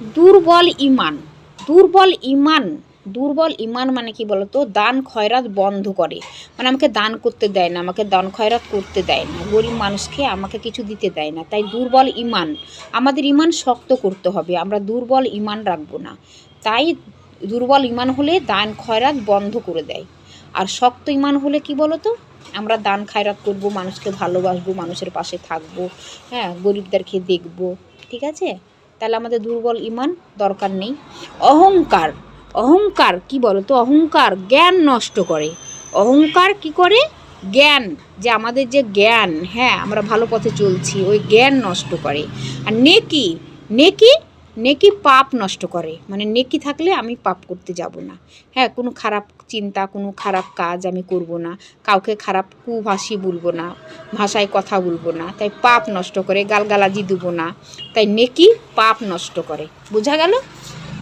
দুর্বল ইমান। দুর্বল ইমান, দুর্বল ইমান মানে কি বলতো, দান খয়রাত বন্ধ করে, মানে আমাকে দান করতে দেয় না, আমাকে দান খয়রাত করতে দেয় না, গরিব মানুষকে আমাকে কিছু দিতে দেয় না। তাই দুর্বল ইমান, আমাদের ইমান শক্ত করতে হবে, আমরা দুর্বল ইমান রাখবো না। তাই দুর্বল ইমান হলে দান খয়রাত বন্ধ করে দেয়। আর শক্ত ইমান হলে কি বলতো, আমরা দান খয়রাত করব, মানুষকে ভালোবাসবো, মানুষের পাশে থাকবো, হ্যাঁ, গরিবদেরকে দেখবো, ঠিক আছে। তাহলে আমাদের দুর্বল ইমান দরকার নেই। অহংকার, অহংকার কি বলতো, অহংকার জ্ঞান নষ্ট করে। অহংকার কি করে, জ্ঞান, যে আমাদের যে জ্ঞান, হ্যাঁ আমরা ভালো পথে চলছি, ওই জ্ঞান নষ্ট করে। আর নেকি, নেকি, নেকি পাপ নষ্ট করে, মানে নেকি থাকলে আমি পাপ করতে যাব না, হ্যাঁ, কোনো খারাপ চিন্তা, কোনো খারাপ কাজ আমি করব না, কাউকে খারাপ কুভাষী বলবো না, ভাষায় কথা বলবো না, তাই পাপ নষ্ট করে, গালগালাজি দেবো না, তাই নেকি পাপ নষ্ট করে। বোঝা গেল?